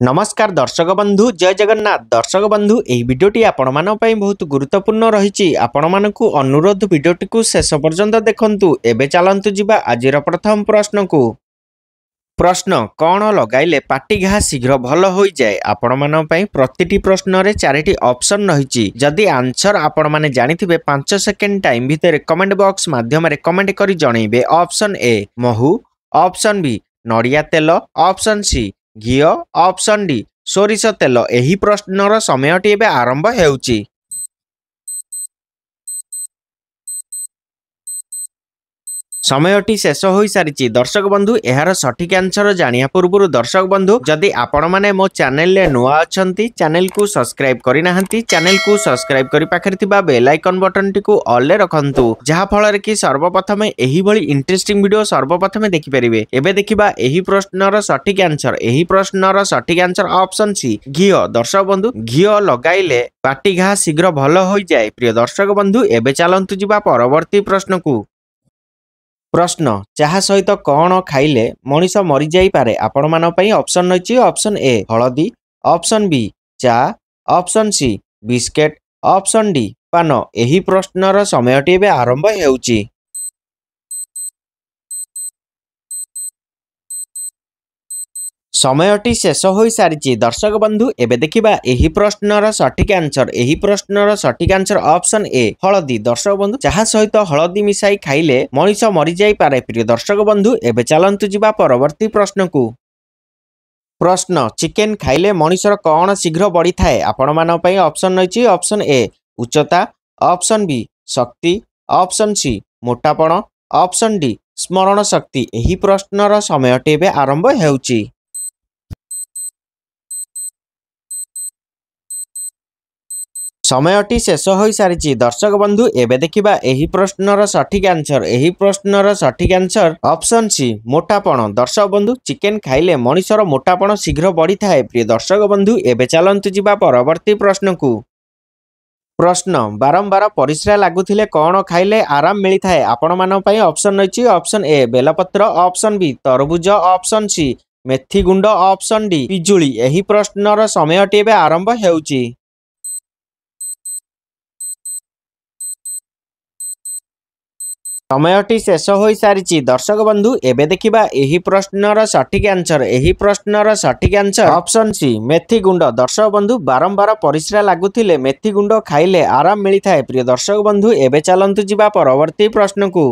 नमस्कार दर्शक बंधु जय जगन्नाथ दर्शक बंधु एही वीडियोटी आपण मानक पई बहुत गुरुत्वपूर्ण रहिछि। आपण मानकु अनुरोध वीडियोटी को शेष पर्यंत देखंतु। एबे चलंतु जिबा आजिर प्रथम प्रश्न को। प्रश्न कौन लगाइले पाटी घा शीघ्र भल हो जाए। आपण मानक पई प्रतिटी प्रश्न रे चारिटी ऑप्शन रहिछि। जदि आंसर आपण माने जानिथिबे 5 सेकेंड टाइम भितर कमेंट बॉक्स माध्यम रे कमेंट करी जणैबे। ऑप्शन ए महू, ऑप्शन बी नड़िया तेल, ऑप्शन सी घी, ऑप्शन डी सोरिष तेल। एही प्रश्नर समयटी एबे आरंभ हेउची। समयटी शेष हो सारी। दर्शक बंधु यार सठिक आंसर जानिया पूर्व दर्शक बंधु जदि आपण माने मो चैनल ले नुआ अछंती चैनल को सब्सक्राइब करि नाहंती चैनल को सब्सक्राइब करि पाखरि थिबा बेल आइकन बटन टी को ऑल ले रखंतु जहा फल कि सर्वप्रथम एही भली इंटरेस्टिंग वीडियो सर्वप्रथम देखि परिबे। एबे देखिबा एही प्रश्नर सठिक आंसर। एही प्रश्नर सठिक आंसर ऑप्शन सी घी। दर्शक बंधु घी लगाइले पाटी घा शीघ्र भल हो जाए। प्रिय दर्शक बंधु एबे चलंतु जिबा परवर्ती प्रश्न को। प्रश्न चाहा सहित कौन खाइले मनीष मरी जाई पारे। आपण मान पई ऑप्शन रहिछि। ऑप्शन ए हळदी, ऑप्शन बी चा, option C biscuit, option D पान। एही प्रश्नर समयटी एबे आरंभ हेउची। समयटी शेष हो सारी। दर्शक बंधु एबे देखिबा एही प्रश्नर सठिक आंसर। एही प्रश्नर सठिक आंसर ऑप्शन ए हळदी। दर्शक बंधु चाहा सहित हळदी मिसाई खाइले मनीष मरी जाई पारे। प्रिय दर्शक बंधु एबे चलंतु जिबा परवर्ती प्रश्न को। प्रश्न चिकेन खाइले मनीषर कौन शीघ्र बढ़ी थाए। आपण मान पई ऑप्शन रहिछि। ऑप्शन ए उच्चता, ऑप्शन बी शक्ति, ऑप्शन सी मोटापण, ऑप्शन डी स्मरण शक्ति। एही प्रश्नर समयटी एबे आरंभ हेउची। समयटी शेष हो सारी। दर्शक बंधु एबे देखिबा एही प्रश्नर सठिक आंसर। एही प्रश्नर सठिक आंसर ऑप्शन सी मोटापण। दर्शक बंधु चिकेन खाइले मनीषर मोटापण शीघ्र बढ़ी थाए। प्रिय दर्शक बंधु एबे चलंतु जिबा परवर्ती प्रश्न को। प्रश्न बारंबार परिश्रा लागुथिले कौन खाइले आराम मिली थाए। आपण मान पई ऑप्शन रहिछि। ऑप्शन ए बेलपत्र, ऑप्शन बी तरबुज, ऑप्शन सी मेथी गुंड, ऑप्शन डी पिजुली। एही प्रश्नर समयटी एबे आरंभ हेउची। समयटी शेष हो सारी। दर्शक बंधु एबे देखिबा एही प्रश्नर सठिक आंसर। एही प्रश्नर सठिक आंसर ऑप्शन सी मेथी गुंड। दर्शक बंधु बारंबार परिश्रा लागुथिले मेथी गुंड खाइले आराम मिली थाए। प्रिय दर्शक बंधु एबे चलंतु जिबा परवर्ती प्रश्न को।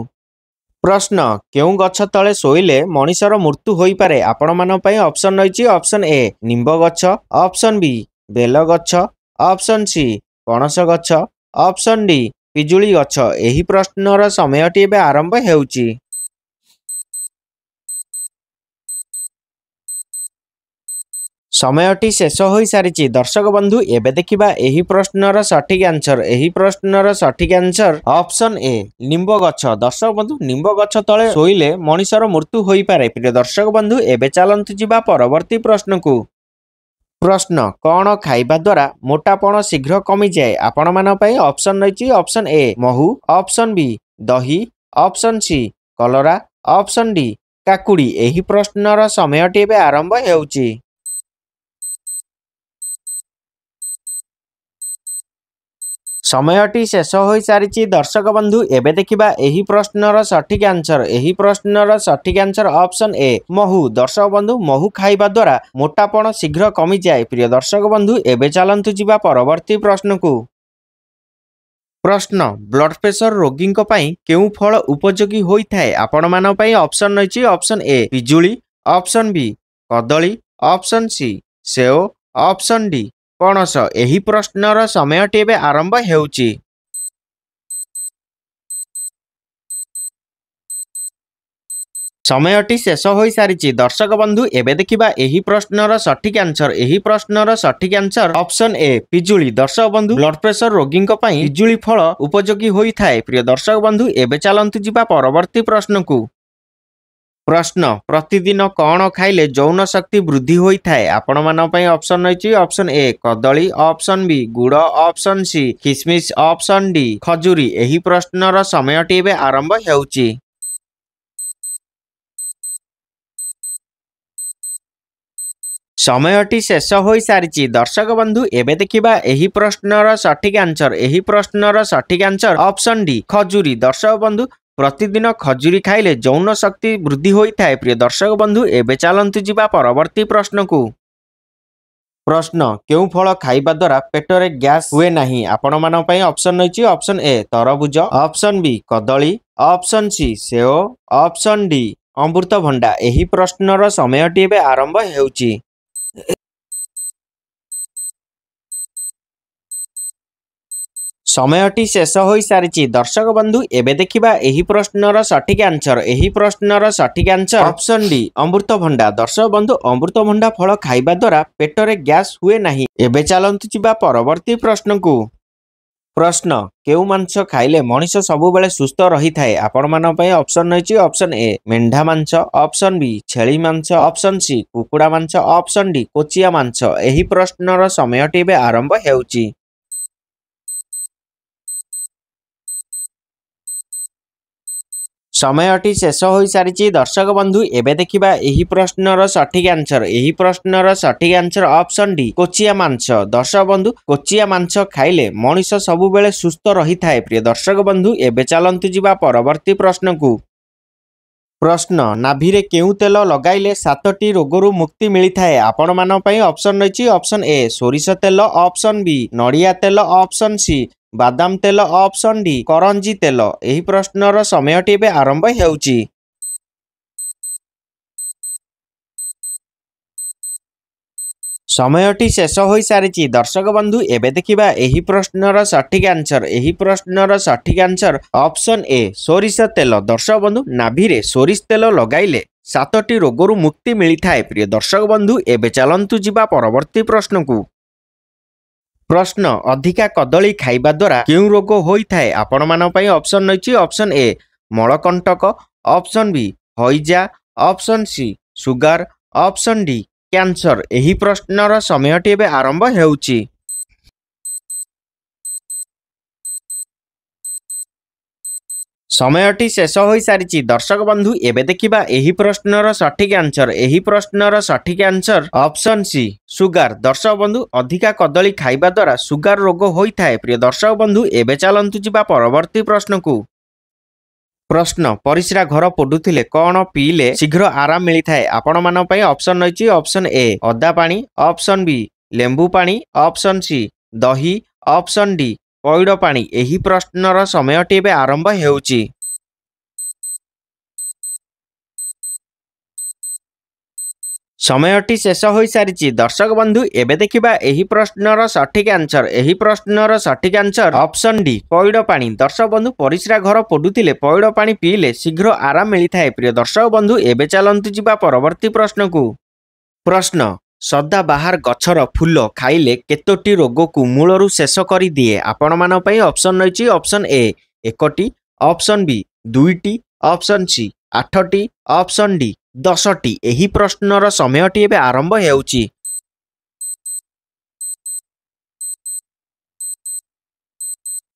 प्रश्न केउ गछ तळे सोइले मनीषर मृत्यु होई पारे। आपण मान पई ऑप्शन रहिछि। ऑप्शन ए निंब गछ, ऑप्शन बी बेल गछ, ऑप्शन सी पणस गछ, ऑप्शन डी पिजुली गछ। एही प्रश्नर समयटी एबे आरंभ हेउची। समयटी शेष हो सारी। दर्शक बंधु एबे देखिबा एही प्रश्नर सठिक आंसर। एही प्रश्नर सठिक आंसर ऑप्शन ए निंब गछ। दर्शक बंधु निंब गछ तळे सोइले मनीषर मृत्यु होई पारे। प्रिय दर्शक बंधु एबे चलंतु जिबा परवर्ती प्रश्न को। प्रश्न कौन खाइबा द्वारा मोटापण शीघ्र कमी जाए। आपण मान पई ऑप्शन रहिछि। ऑप्शन ए महू, ऑप्शन बी दही, ऑप्शन सी कलरा, ऑप्शन डी काकुड़ी। एही प्रश्नर समयटी एबे आरंभ हेउची। समयटी शेष हो सारी। दर्शक बंधु एबे देखिबा एही प्रश्नर सठिक आंसर। एही प्रश्नर सठिक आंसर ऑप्शन ए महू। दर्शक बंधु महू खाइबा द्वारा मोटापण शीघ्र कमी जाए। प्रिय दर्शक बंधु एबे चलंतु जिबा परवर्ती प्रश्न को। प्रश्न ब्लड प्रेशर रोगी केउ फल उपयोगी होई थाए। आपण मान पई ऑप्शन रहिछि। ऑप्शन ए पिजुली, ऑप्शन बी कदली, ऑप्शन सी सेओ, ऑप्शन डी पणस। एही प्रश्नर समयटी एबे आरंभ हेउची। समयटी शेष हो सारी। दर्शक बंधु एबे देखिबा एही प्रश्नर सठिक आंसर। एही प्रश्नर सठिक आंसर ऑप्शन ए पिजुली। दर्शक बंधु ब्लड प्रेशर रोगी पिजुली फल उपयोगी होई थाए। प्रिय दर्शक बंधु एबे चलंतु जिबा परवर्ती प्रश्न को। प्रश्न प्रतिदिन कौन खाइले यौन शक्ति वृद्धि होई थाए। आपण मान पई ऑप्शन रहिछि। ऑप्शन ए कदली, ऑप्शन बी गुड़, ऑप्शन सी किशमिश, ऑप्शन डी खजूरी। एही प्रश्नर समयटी एबे आरंभ हेउची। समयटी शेष हो सारी दर्शक बंधु एबे देखिबा एही प्रश्नर सठिक आंसर। एही प्रश्नर सठिक आंसर ऑप्शन डी खजुरी। दर्शक बंधु प्रतिदिन खजुरी खाइले यौन शक्ति वृद्धि होइथाय। प्रिय दर्शक बंधु एबे चलंतु जिबा परवर्ती प्रश्न को। प्रश्न केउ फल खाइबा द्वारा पेटरे गैस हुए नहीं। आपण मान पई ऑप्शन रहिछि ऑप्शन ए तरबुज, ऑप्शन बी कदली, ऑप्शन सी सेओ, ऑप्शन डी अमृतभंडा। एही प्रश्नर समयटी एबे आरंभ हेउछि। समयटी शेष हो सारी दर्शक बंधु एबे देखिबा एही प्रश्नर सठिक आंसर। एही प्रश्नर सठिक आंसर ऑप्शन डी अमृतभंडा। दर्शक बंधु अमृतभंडा फल खाइबा द्वारा पेटरे गैस हुए नहीं। एबे चलंतु जिबा परवर्ती प्रश्न को। प्रश्न केउ मांस खाइले मनीष सबुबेले सुस्थ रही थाए। आपण मान पई ऑप्शन रहिछि ऑप्शन ए मेंढा मांस, ऑप्शन बी छेली मांस, ऑप्शन सी कुकुड़ा मांस, ऑप्शन डी कोचिया मांस। एही प्रश्नर समयटी एबे आरंभ हेउछि। समयटी शेष हो सारी दर्शक बंधु एबे देखिबा एही प्रश्नर सठिक आंसर। एही प्रश्नर सठिक आंसर ऑप्शन डी कोचिया मांस। दर्शक बंधु कोचिया मांस खाइले मनीष सबुबेले सुस्थ रही थाए। प्रिय दर्शक बंधु एबे चलंतु जिबा परवर्ती प्रश्न को। प्रश्न नाभिरे केउ तेल लगाइले 7टी रोगरु मुक्ति मिलिथाए। आपण मान पई ऑप्शन रहिछि ऑप्शन ए सोरिष तेल, ऑप्शन बी नड़िया तेल, ऑप्शन सी बादाम तेल, ऑप्शन डी करंजी तेल। एही प्रश्नर समयटी एबे आरंभ हेउछि। समयटी शेष हो सारी दर्शक बंधु एबे देखिबा एही प्रश्नर सठिक आंसर। एही प्रश्नर सठिक आंसर ऑप्शन ए सोरिष तेल। दर्शक बंधु नाभिरे सोरिष तेल लगाइले 7टी रोगरु मुक्ति मिलिथाए। प्रिय दर्शक बंधु एबे चलंतु जिबा परवर्ती प्रश्न को। प्रश्न अधिका कदली खाइबा द्वारा केउ रोग होइथाए। आपण मान पई ऑप्शन रहिछि ऑप्शन ए मलकंटक, ऑप्शन बी हइजा, option C sugar, option D cancer. एही प्रश्नर समयटी एबे आरंभ हेउछि। समयटी शेष हो सारी दर्शक बंधु एबे देखिबा एही प्रश्नर सठिक आंसर। एही प्रश्नर सठिक आंसर ऑप्शन सी सुगर। दर्शक बंधु अधिका कदली खाइबा द्वारा सुगर रोग होइथाए। प्रिय दर्शक बंधु एबे चलंतु जिबा परवर्ती प्रश्न को। प्रश्न परिस्रा घर पोडुथिले कौन पीले शीघ्र आराम मिलिथाए। आपण मान पई ऑप्शन रहिछि ऑप्शन ए अदा पानी, ऑप्शन बी लेंबू पानी, ऑप्शन सी दही, ऑप्शन डी पैड पानी। एही प्रश्नर समयटी एबे आरंभ हेउछि। समयटी शेष हो सारी दर्शक बंधु एबे देखिबा एही प्रश्नर सठिक आंसर। एही प्रश्नर सठिक आंसर ऑप्शन डी पैड पानी। दर्शक बंधु परिस्रा घर पोडुथिले पैड पानी पीले शीघ्र आराम मिलिथाए। प्रिय दर्शक बंधु एबे चलंतु जिबा परवर्ती प्रश्न को। प्रश्न सदा बाहर गछर फूल खाइले केतोटी रोग को मूलरू शेष कर दिए। आपण मान पई ऑप्शन रहिछि ऑप्शन ए 1टी, ऑप्शन बी 2टी, ऑप्शन सी 8टी, ऑप्शन डी 10टी। एही प्रश्नर समयटी एबे आरंभ हेउछि।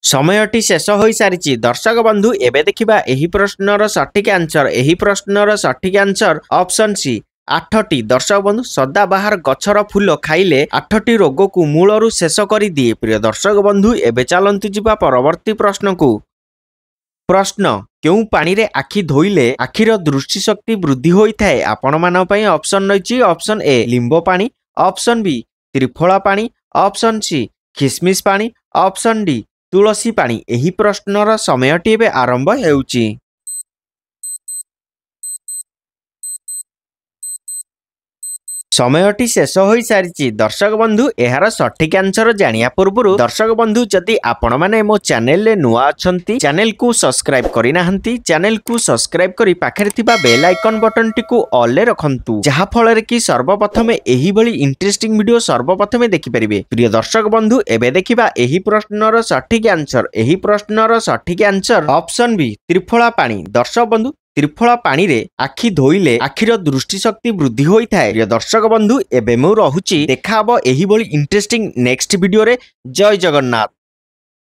समयटी शेष हो सारी दर्शक बंधु एबे देखिबा एही प्रश्नर सठिक आंसर। एही प्रश्नर सठिक आंसर ऑप्शन सी 8टी। दर्शक बंधु सदा बाहर गछर फूल खाइले 8टी रोग को मूलरू शेष कर दिए। प्रिय दर्शक बंधु एबे चलंतु जिबा परवर्ती प्रश्न को। प्रश्न केउ पानी रे आखि धोइले आखिर दृष्टि शक्ति वृद्धि होइथाए। आपण मान पई ऑप्शन रहिछि ऑप्शन ए लिंबो पानी, ऑप्शन बी त्रिफला पानी, ऑप्शन सी खिसमिस पानी, ऑप्शन डी तुलसी पानी। एही प्रश्नर समयटी एबे आरंभ हेउछि। समयटी शेष हो सारी दर्शक बंधु एहार सठिक आंसर जानिया पूर्व दर्शक बंधु जदि आपण माने मो चैनल रे नुआ अछंती चैनल को सब्सक्राइब करि नाहंती चैनल को सब्सक्राइब करी पाखरे थिबा बेल आइकन बटन टी को ऑल रे रखंतु जहा फल रे कि सर्वप्रथमे एही बळी इंटरेस्टिंग वीडियो सर्वप्रथमे देखि परिबे। प्रिय दर्शक बंधु एबे देखिबा एही प्रश्नर सठिक आंसर। एही प्रश्नर सठिक आंसर ऑप्शन बी त्रिफला पानी। दर्शक बंधु त्रिफला पानी रे आखि धोइले आखिर दृष्टि शक्ति वृद्धि होइथाए। प्रिय दर्शक बंधु एबे मु रहुची देखा हबो एही बळी इंटरेस्टिंग नेक्स्ट वीडियो रे। जय जगन्नाथ।